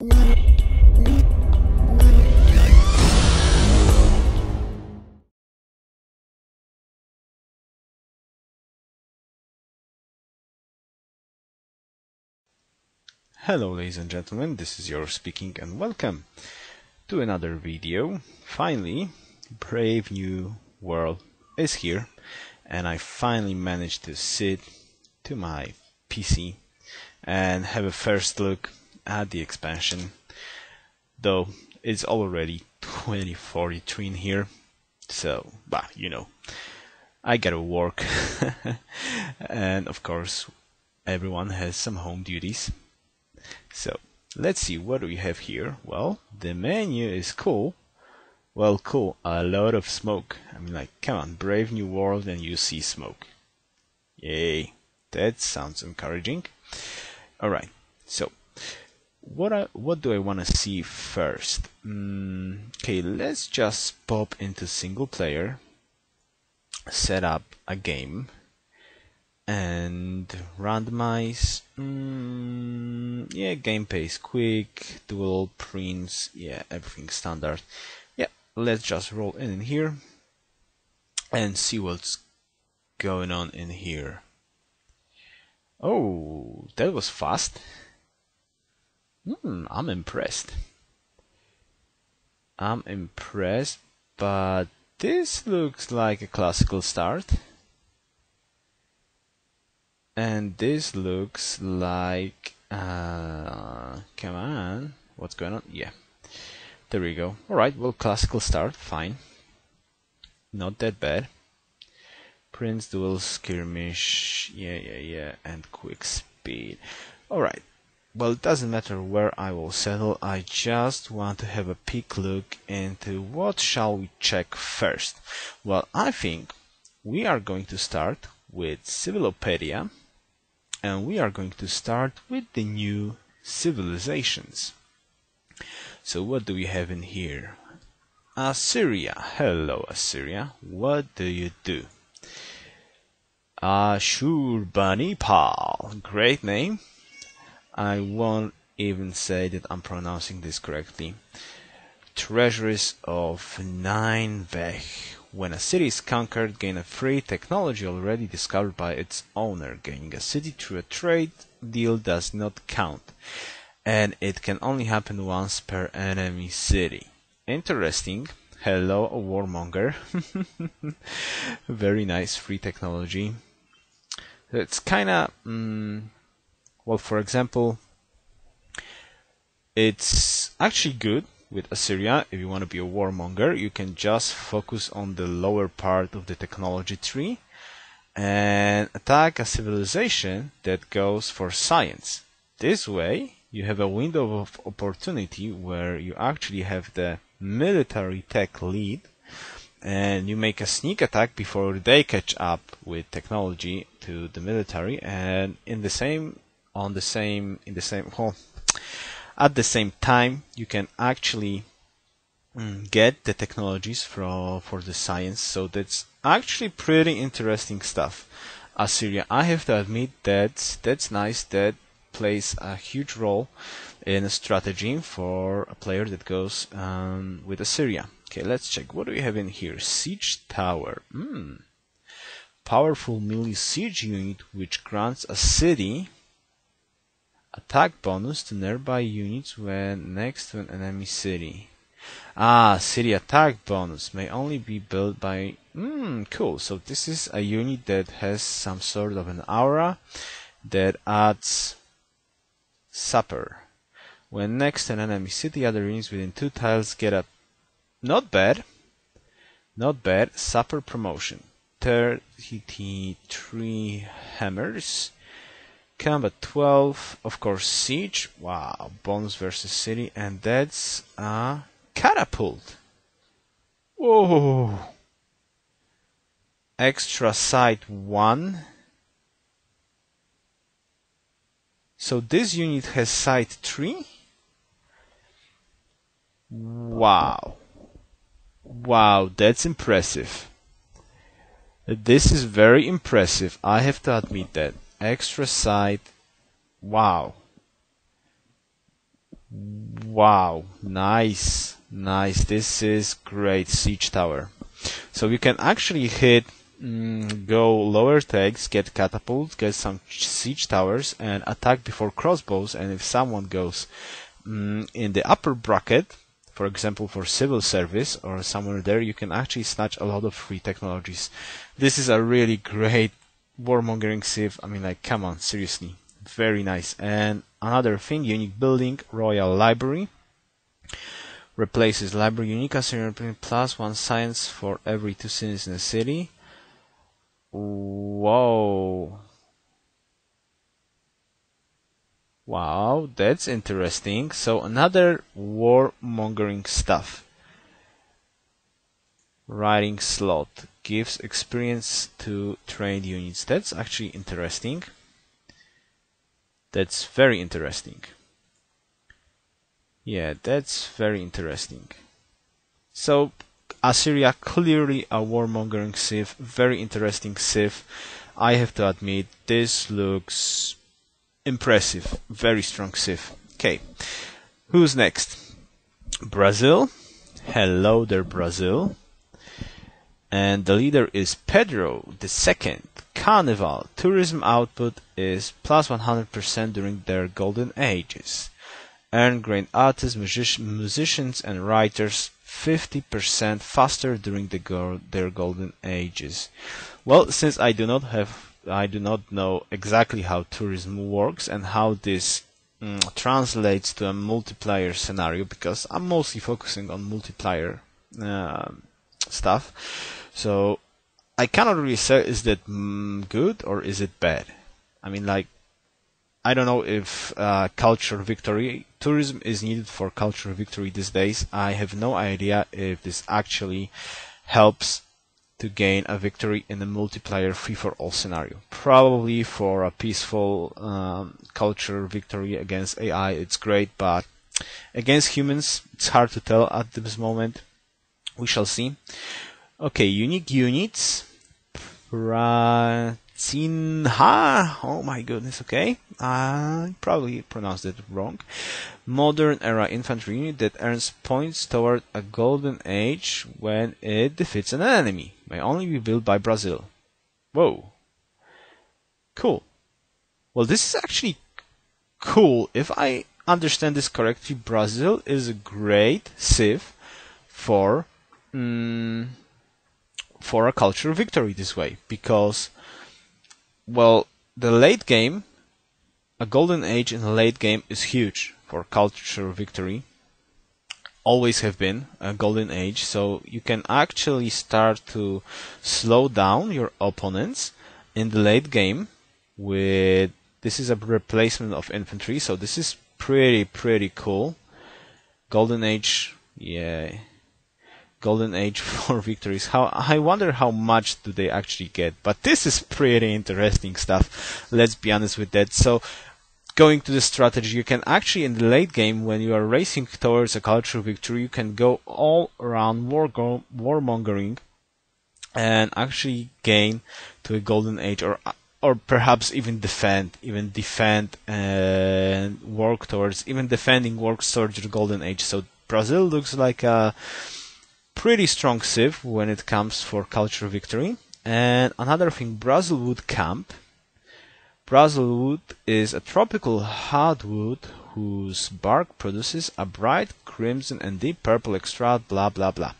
Hello ladies and gentlemen, this is Yoruus speaking and welcome to another video. Finally, Brave New World is here and I finally managed to sit to my PC and have a first look at the expansion, though it's already 2043 in here, so, I gotta work and of course everyone has some home duties. So let's see what we have here. Well, the menu is cool. Well, cool, a lot of smoke. I mean, like, come on, Brave New World and you see smoke. Yay, that sounds encouraging. Alright, so what do I want to see first? Okay, let's just pop into single player, set up a game and randomize. Yeah, gameplay is quick, dual prints, yeah, everything standard. Yeah, let's just roll in here and see what's going on in here. Oh, that was fast. I'm impressed. But this looks like a classical start. And this looks like, come on, what's going on? Yeah, there we go. Alright, well, classical start, fine. Not that bad. Prince, duel, skirmish, yeah, and quick speed. Alright, well, it doesn't matter where I will settle, I just want to have a peek look into what shall we check first. Well, I think we are going to start with Civilopedia. And we are going to start with the new civilizations. So what do we have in here? Assyria. Hello Assyria. What do you do? Ashurbanipal. Great name. I won't even say that I'm pronouncing this correctly. Treasuries of Nineveh. When a city is conquered, gain a free technology already discovered by its owner. Gaining a city through a trade deal does not count, and it can only happen once per enemy city. Interesting. Hello, a warmonger. Very nice, free technology. It's kinda, well, for example, it's actually good. With Assyria, if you want to be a warmonger, you can just focus on the lower part of the technology tree and attack a civilization that goes for science. This way, you have a window of opportunity where you actually have the military tech lead and you make a sneak attack before they catch up with technology to the military, and at the same time, you can actually get the technologies for the science. So that's actually pretty interesting stuff. Assyria, I have to admit that's nice. That plays a huge role in a strategy for a player that goes with Assyria. Okay, let's check. What do we have in here? Siege Tower. Powerful melee siege unit which grants a city attack bonus to nearby units when next to an enemy city. City attack bonus may only be built by... cool. So this is a unit that has some sort of an aura that adds Sapper. When next to an enemy city, other units within 2 tiles get a... Not bad, Sapper promotion. 33 hammers. Combat 12, of course, siege. Wow, bonus versus city, and that's a catapult. Whoa! Extra sight 1. So this unit has sight 3. Wow, that's impressive. This is very impressive. I have to admit that. Extra sight. Wow. Wow, nice, nice. This is great siege tower. So you can actually hit, go lower takes, get catapults, get some siege towers, and attack before crossbows. And if someone goes in the upper bracket, for example, for civil service or somewhere there, you can actually snatch a lot of free technologies. This is a really great warmongering civ. I mean, like, come on, seriously. Very nice. And another thing, unique building, Royal Library. Replaces library unique Assyrian plus 1 science for every 2 citizens in the city. Whoa. Wow, that's interesting. So another warmongering stuff. Writing slot gives experience to trained units. That's actually interesting. That's very interesting. Yeah, that's very interesting. So Assyria, clearly a warmongering civ. Very interesting civ. I have to admit, this looks impressive. Very strong civ. Okay, who's next? Brazil. Hello there, Brazil. And the leader is Pedro II. Carnival. Tourism output is plus 100% during their golden ages. Earn great artists, musicians and writers 50% faster during their golden ages. Well, since I do not know exactly how tourism works and how this translates to a multiplayer scenario, because I'm mostly focusing on multiplayer stuff. So I cannot really say is that good or is it bad. I mean, like, I don't know if cultural victory, tourism is needed for cultural victory these days. I have no idea if this actually helps to gain a victory in a multiplayer free-for-all scenario. Probably for a peaceful cultural victory against AI, it's great, but against humans, it's hard to tell at this moment. We shall see. Okay, unique units. Pratinha. Oh my goodness, okay. I probably pronounced it wrong. Modern era infantry unit that earns points toward a golden age when it defeats an enemy. May only be built by Brazil. Whoa. Cool. Well, this is actually cool. If I understand this correctly, Brazil is a great civ for a cultural victory this way, because, well, the late game, a golden age in the late game is huge for cultural victory. Always have been a golden age, so you can actually start to slow down your opponents in the late game with, this is a replacement of infantry, so this is pretty cool. Golden age, yeah. Golden age for victories. I wonder how much do they actually get, but this is pretty interesting stuff. Let's be honest with that. So, going to the strategy, you can actually in the late game, when you are racing towards a cultural victory, you can go all around warmongering and actually gain to a golden age, or perhaps even defend and work towards, even defending works towards your golden age. So Brazil looks like a pretty strong civ when it comes for cultural victory. And another thing, Brazilwood Camp. Brazilwood is a tropical hardwood whose bark produces a bright crimson and deep purple extract, blah blah blah.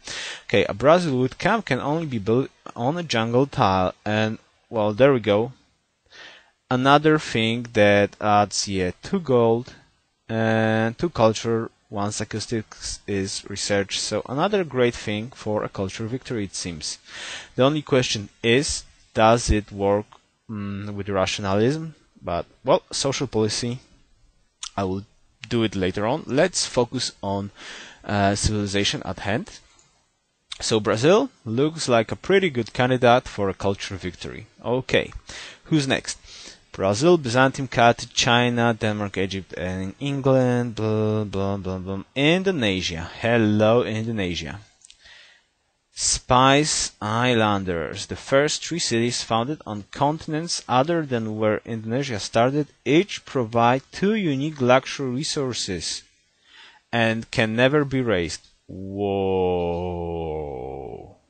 Okay, a Brazilwood camp can only be built on a jungle tile, and, well, there we go. Another thing that adds, 2 gold and 2 culture once acoustics is researched. So another great thing for a cultural victory, it seems. The only question is, does it work with rationalism? But, well, social policy, I will do it later on. Let's focus on civilization at hand. So Brazil looks like a pretty good candidate for a cultural victory. Okay, who's next? Brazil, Byzantium, Carthage, China, Denmark, Egypt, and England, blah, blah, blah, blah. Indonesia. Hello, Indonesia. Spice Islanders, the first 3 cities founded on continents other than where Indonesia started, each provide 2 unique luxury resources and can never be raised. Whoa.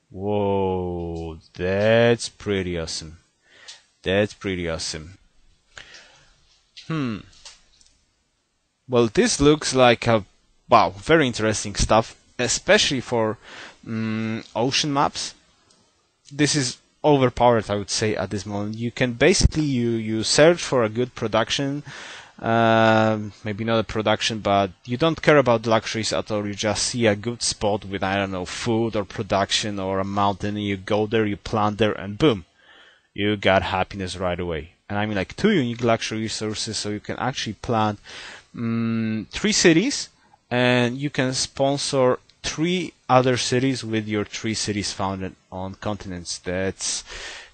Whoa. That's pretty awesome. That's pretty awesome. Well, this looks like a wow, very interesting stuff, especially for ocean maps. This is overpowered, I would say, at this moment. You can basically you search for a good production, maybe not a production, but you don't care about luxuries at all. You just see a good spot with, I don't know, food or production or a mountain, and you go there, you plant there, and boom, you got happiness right away. And I mean, like, 2 unique luxury resources, so you can actually plant 3 cities, and you can sponsor 3 other cities with your 3 cities founded on continents. That's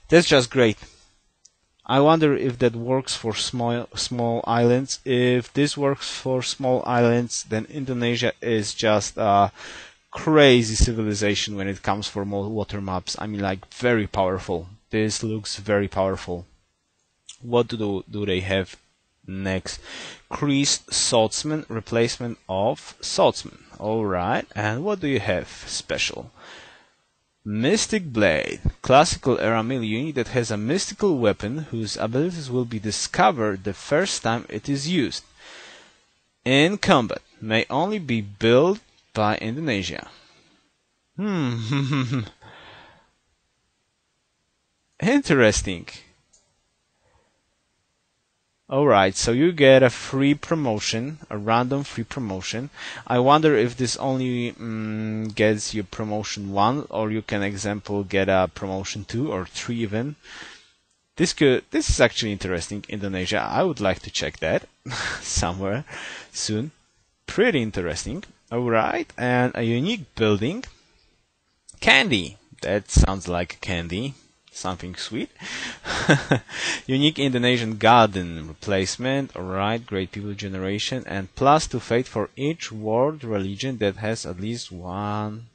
just great. I wonder if that works for small islands. If this works for small islands, then Indonesia is just a crazy civilization when it comes for water maps. I mean, like, very powerful. This looks very powerful. What do they have next? Increased swordsman, replacement of swordsman. Alright, and what do you have special? Mystic Blade, classical era melee unit that has a mystical weapon whose abilities will be discovered the first time it is used. In combat, may only be built by Indonesia. Interesting. Alright, so you get a free promotion, a random free promotion. I wonder if this only gets you promotion 1, or you can, example, get a promotion 2 or 3 even. This is actually interesting. Indonesia, I would like to check that somewhere soon. Pretty interesting. Alright, and a unique building. Candy. That sounds like candy. Something sweet. Unique Indonesian garden replacement. Alright, great people generation, and +2 fate for each world religion that has at least one.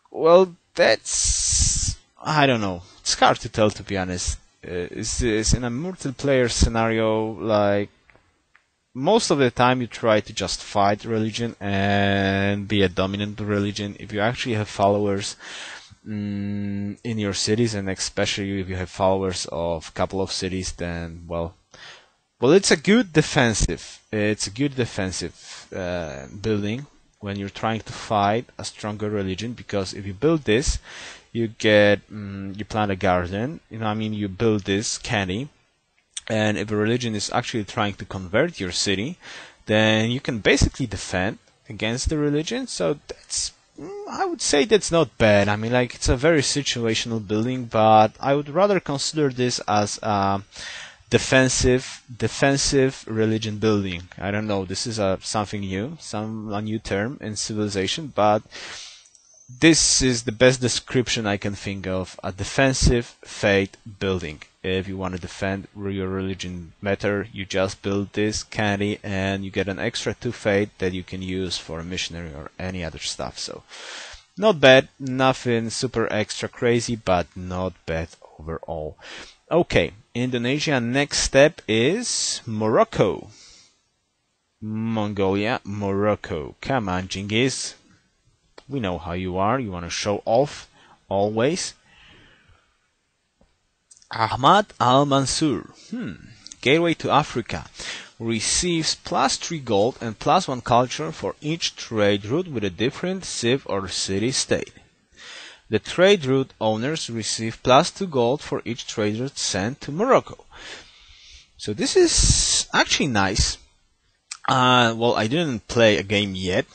Well, that's, I don't know. It's hard to tell, to be honest. Is in a multiplayer scenario, like, most of the time you try to just fight religion and be a dominant religion. If you actually have followers in your cities, and especially if you have followers of a couple of cities, then well, it's a good defensive. It's a good defensive building when you're trying to fight a stronger religion, because if you build this, you get you plant a garden. You know, I mean, you build this candy. And if a religion is actually trying to convert your city, then you can basically defend against the religion. So that's, I would say that's not bad. I mean, like, it's a very situational building, but I would rather consider this as a defensive religion building. I don't know. This is something new, a new term in civilization, but this is the best description I can think of: a defensive faith building. If you want to defend your religion better, you just build this candy and you get an extra 2 faith that you can use for a missionary or any other stuff. So, not bad, nothing super extra crazy, but not bad overall. Okay, Indonesia, next step is Morocco. Mongolia, Morocco. Come on, Genghis. We know how you are. You want to show off always. Ahmad Al-Mansur. Gateway to Africa. Receives +3 gold and +1 culture for each trade route with a different civ or city state. The trade route owners receive +2 gold for each trade route sent to Morocco. So this is actually nice. Well, I didn't play a game yet,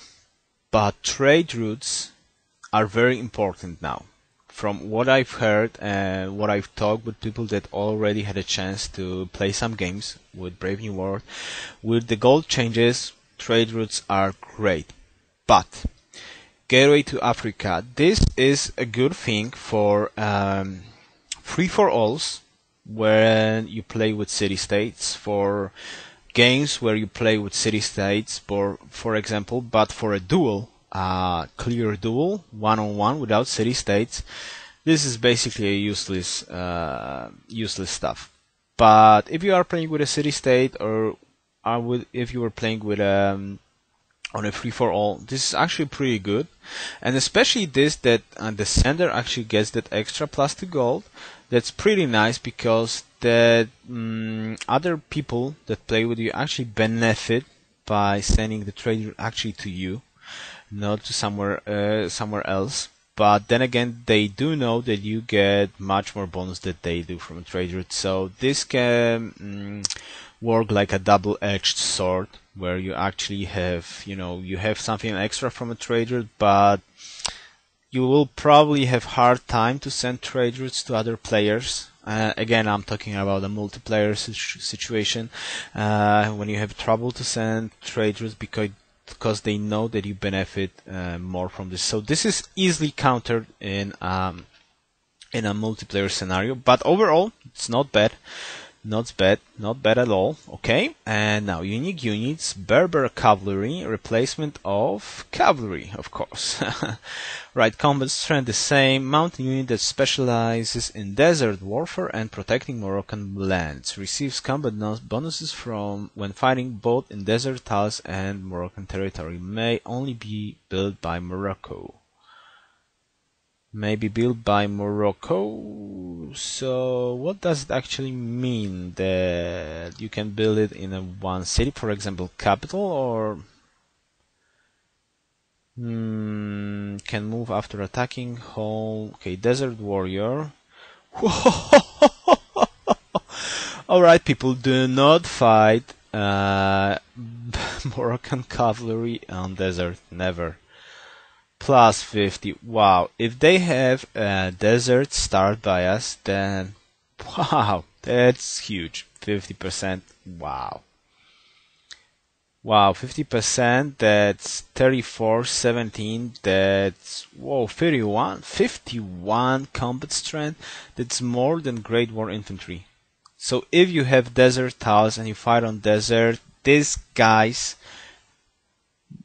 but trade routes are very important now. From what I've heard and what I've talked with people that already had a chance to play some games with Brave New World, with the gold changes, trade routes are great. But Gateway to Africa, this is a good thing for free-for-alls when you play with city-states, for games where you play with city-states, for example, but for a duel, clear duel, one-on-one without city-states, this is basically a useless stuff. But if you are playing with a city-state, or if you were playing with on a free-for-all, this is actually pretty good, and especially this that the sender actually gets that extra +2 gold. That's pretty nice because that other people that play with you actually benefit by sending the trade route actually to you, not to somewhere else. But then again, they do know that you get much more bonus than they do from a trade route. So this can work like a double-edged sword, where you actually have, you have something extra from a trade route, but you will probably have hard time to send trade routes to other players. Again, I'm talking about a multiplayer situation, when you have trouble to send trade routes because they know that you benefit more from this. So this is easily countered in a multiplayer scenario, but overall it's not bad. Not bad at all. Okay, and now unique units, Berber cavalry, replacement of cavalry, of course. Right, combat strength the same, mountain unit that specializes in desert warfare and protecting Moroccan lands. Receives combat bonuses from when fighting both in desert tiles and Moroccan territory. May only be built by Morocco. Maybe built by Morocco. So what does it actually mean? That you can build it in one city, for example, capital, or can move after attacking home. Okay, desert warrior. Alright, people, do not fight Moroccan cavalry on desert, never. +50. Wow, if they have a desert start by us, then wow, that's huge. 50%. Wow. Wow, 50%, that's 34, 17, that's, whoa, 51 combat strength. That's more than Great War infantry. So if you have desert tiles and you fight on desert, these guys,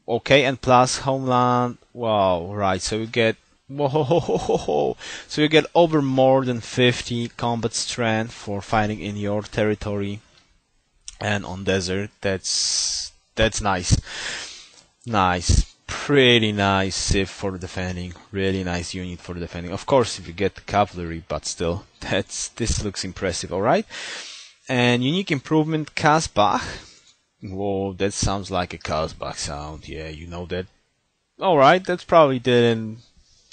okay, and plus homeland. Wow, right. So you get So you get over more than 50 combat strength for fighting in your territory and on desert. That's nice. Nice. Pretty nice civ for defending. Really nice unit for defending. Of course, if you get the cavalry, but still, this looks impressive. All right. And unique improvement, Kasbah. Whoa, that sounds like a Kasbah sound. Yeah, you know that. Alright, that's probably didn't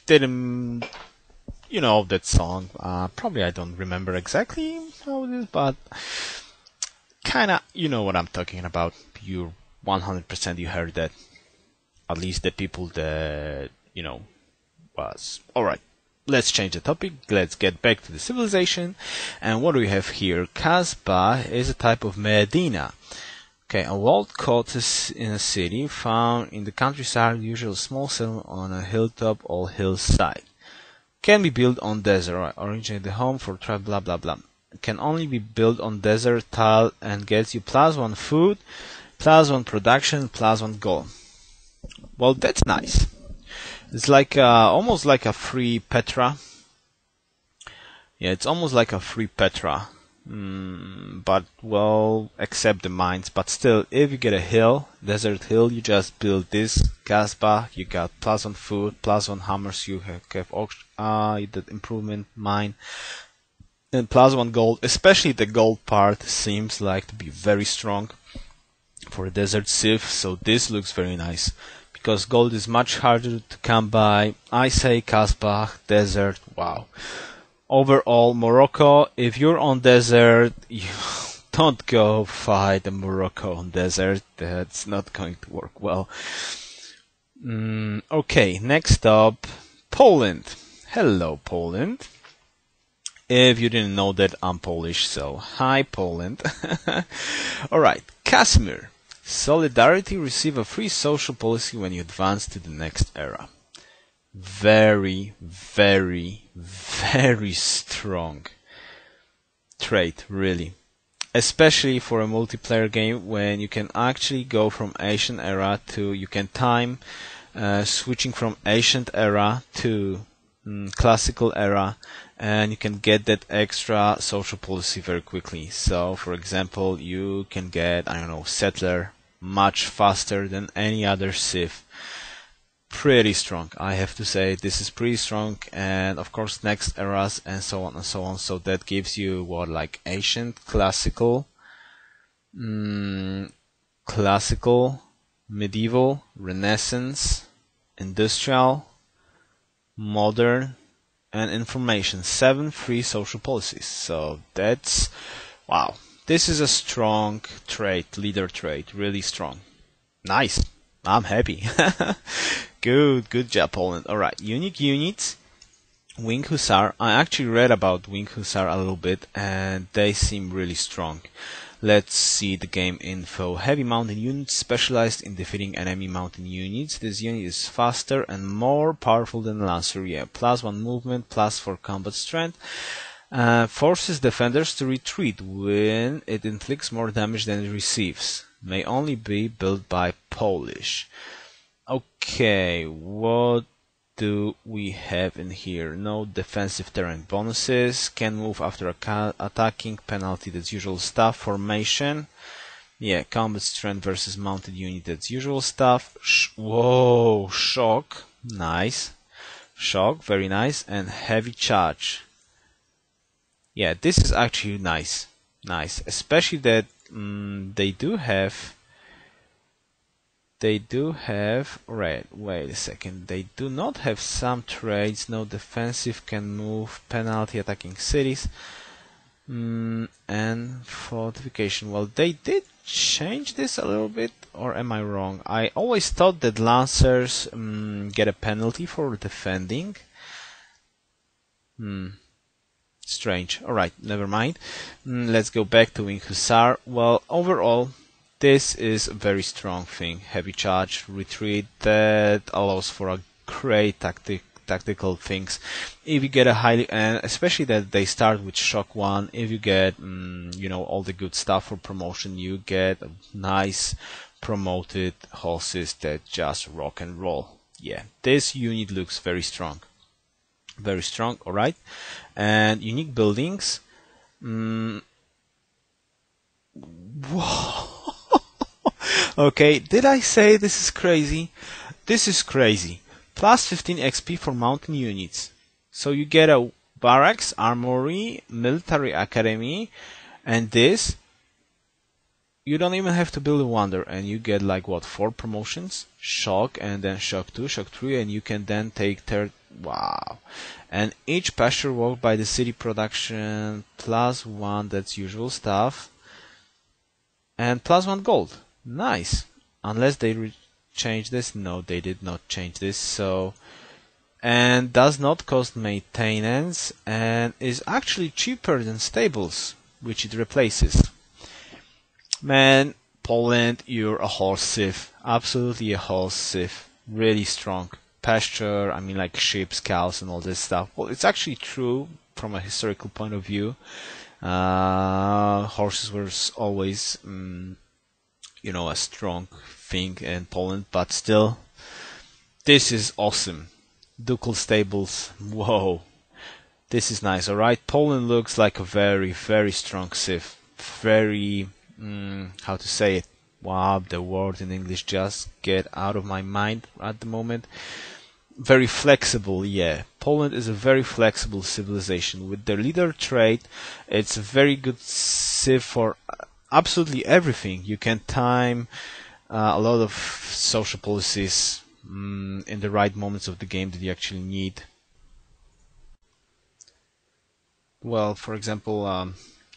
that song. Probably I don't remember exactly how it is, but kinda you know what I'm talking about. You 100% you heard that. At least the people that was. Alright. Let's change the topic. Let's get back to the civilization. And what do we have here? Kasbah is a type of Medina. Okay, a walled cottage in a city found in the countryside, usually a small settlement on a hilltop or hillside. Can be built on desert, originally the home for tribe, blah blah blah. Can only be built on desert tile and gets you +1 food, +1 production, +1 gold. Well, that's nice. It's like almost like a free Petra. Yeah, it's almost like a free Petra. But well, except the mines. But still, if you get a hill, desert hill, you just build this Kasbah. You got +1 food, +1 hammers. You have the improvement mine, and +1 gold. Especially the gold part seems like to be very strong for a desert civ. So this looks very nice because gold is much harder to come by. I say Kasbah, desert. Wow. Overall, Morocco, if you're on desert, you don't go fight in Morocco on desert. That's not going to work well. Okay, next up, Poland. Hello, Poland. If you didn't know that, I'm Polish, so hi, Poland. Alright, Kashmir. Solidarity, receive a free social policy when you advance to the next era. Very, very, very strong trait, really. Especially for a multiplayer game when you can actually go from ancient era to, you can time switching from ancient era to classical era, and you can get that extra social policy very quickly. So for example, you can get, I don't know, settler much faster than any other civ. Pretty strong, I have to say. This is pretty strong, and of course next eras and so on and so on. So that gives you what, like ancient, classical, classical, medieval, renaissance, industrial, modern, and information. 7 free social policies. So that's, wow, this is a strong trait, leader trait, really strong. Nice, I'm happy. Good job, Poland. Alright, unique units. Wing Hussar. I actually read about Wing Hussar a little bit, and they seem really strong. Let's see the game info. Heavy mountain unit specialized in defeating enemy mountain units. This unit is faster and more powerful than Lancer. Yeah, +1 movement, +4 combat strength. Forces defenders to retreat when it inflicts more damage than it receives. May only be built by Polish. Okay, what do we have in here? No defensive terrain bonuses. Can move after attacking. Penalty, that's usual stuff. Formation. Yeah, combat strength versus mounted unit, that's usual stuff. Whoa, shock. Nice. Shock, very nice. And heavy charge. Yeah, this is actually nice. Nice. Especially that they do have, right, wait a second, they do not have some traits. No defensive, can move, penalty, attacking cities, and fortification. Well, they did change this a little bit, or am I wrong? I always thought that Lancers get a penalty for defending. Strange. Alright, never mind. Let's go back to Wing Hussar. Well, overall, this is a very strong thing. Heavy charge, retreat, that allows for a great tactical things. If you get a highly, and especially that they start with shock 1, if you get, you know, all the good stuff for promotion, you get a nice promoted horses that just rock and roll. Yeah, this unit looks very strong. Very strong, alright. And unique buildings. Whoa. Okay, did I say this is crazy? This is crazy. +15 XP for mountain units. So you get a barracks, armory, military academy, and this, you don't even have to build a wonder, and you get like what, 4 promotions? Shock, and then shock 2, shock 3, and you can then take third. Wow. And each pasture walked by the city production +1, that's usual stuff, and +1 gold. Nice. Unless they change this. No, they did not change this. So, and does not cost maintenance, and is actually cheaper than stables, which it replaces. Man, Poland, you're a horse civ. Absolutely a horse civ. Really strong. Pasture, I mean, like sheep, cows, and all this stuff. Well, it's actually true from a historical point of view. Horses were always, you know, a strong thing in Poland, but still, this is awesome. Ducal stables, whoa, this is nice. Alright, Poland looks like a very, very strong civ. Very, how to say it? Wow, the word in English just get out of my mind at the moment. Very flexible, yeah. Poland is a very flexible civilization. With their leader trait, it's a very good civ for absolutely everything. You can time a lot of social policies in the right moments of the game that you actually need. Well, for example,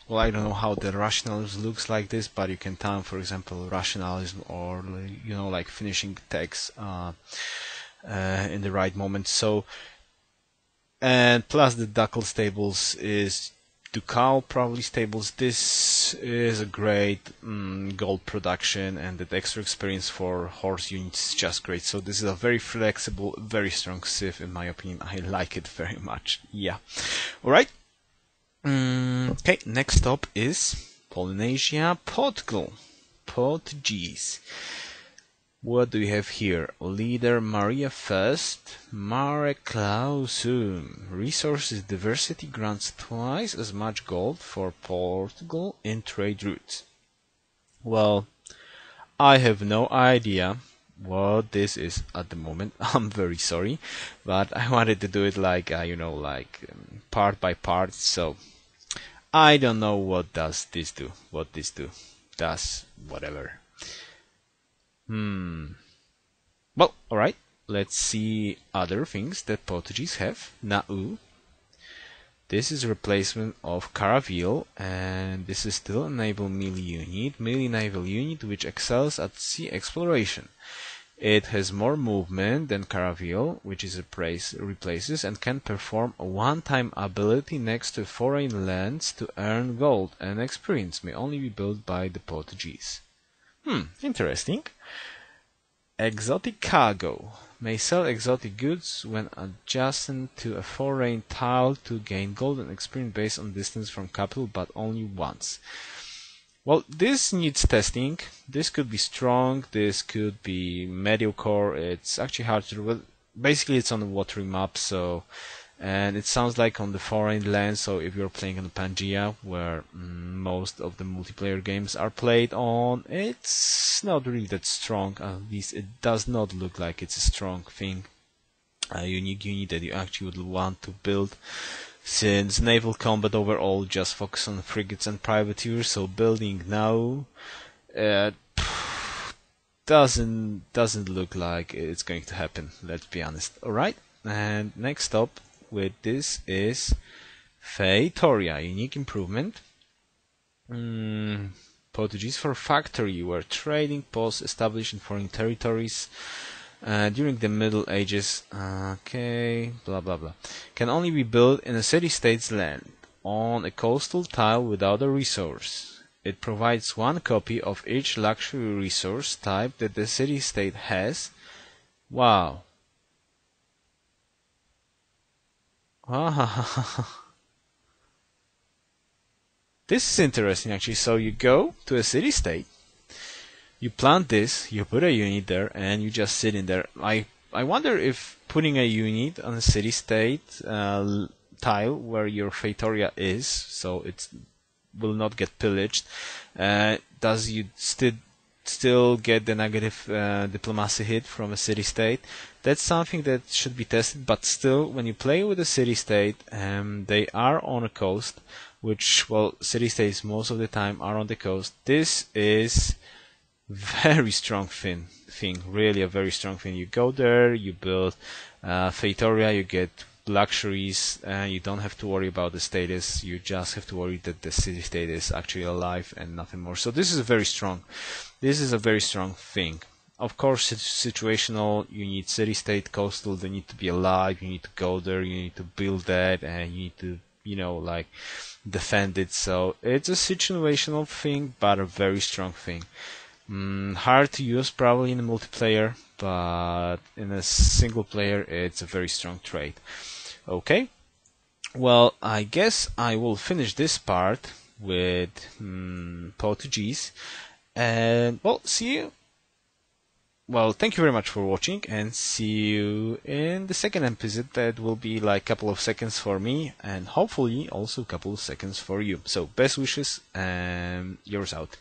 well, I don't know how the rationalism looks like this, but you can time, for example, rationalism, or, you know, like finishing text in the right moment. So, and plus the ducal stables is ducal probably stables. This is a great gold production, and the extra experience for horse units is just great. So this is a very flexible, very strong civ in my opinion. I like it very much. Yeah. All right. Okay, next stop is Polynesia, Portugal. Portuguese. What do we have here? Leader Maria First, Mare Clausum. Resources diversity grants twice as much gold for Portugal in trade routes. Well, I have no idea what this is at the moment. I'm very sorry, but I wanted to do it like part by part. So I don't know what does this do. What this do? Does whatever. Well, alright. Let's see other things that Portuguese have. Nau. This is a replacement of Caravel, and this is still a naval melee naval unit which excels at sea exploration. It has more movement than Caravel, which is replaces, and can perform a one-time ability next to foreign lands to earn gold and experience. May only be built by the Portuguese. Interesting. Exotic cargo. May sell exotic goods when adjacent to a foreign tile to gain gold and experience based on distance from capital, but only once. Well, this needs testing. This could be strong, this could be mediocre. It's actually hard to do. Well, basically it's on the watery map, and it sounds like on the foreign land, so if you're playing on Pangaea, where most of the multiplayer games are played on, it's not really that strong. At least it does not look like it's a strong thing, a unique unit that you actually would want to build, since naval combat overall just focus on frigates and privateers, so building now doesn't look like it's going to happen, let's be honest. Alright, and next up with this is Feitoria, unique improvement. Portuguese for factory, where trading posts established in foreign territories during the Middle Ages. Okay, blah blah blah. Can only be built in a city-state's land on a coastal tile without a resource. It provides one copy of each luxury resource type that the city-state has. Wow. This is interesting actually. So you go to a city-state, you plant this, you put a unit there, and you just sit in there. I wonder if putting a unit on a city-state tile where your Feitoria is, so it will not get pillaged, does you still get the negative diplomacy hit from a city-state? That's something that should be tested, but still, when you play with a city-state, they are on a coast, which, well, city-states most of the time are on the coast. This is very strong thing, really a very strong thing. You go there, you build Feitoria, you get luxuries, and you don't have to worry about the status. You just have to worry that the city-state is actually alive and nothing more. So this is a very strong thing. Of course, it's situational. You need city-state, coastal. They need to be alive. You need to go there. You need to build that, and you need to, defend it. So it's a situational thing, but a very strong thing. Hard to use probably in a multiplayer, but in a single player, it's a very strong trait. Okay. Well, I guess I will finish this part with Portuguese, and well, see you. Well, thank you very much for watching, and see you in the second episode. That will be like a couple of seconds for me, and hopefully also a couple of seconds for you. So best wishes, and yours out.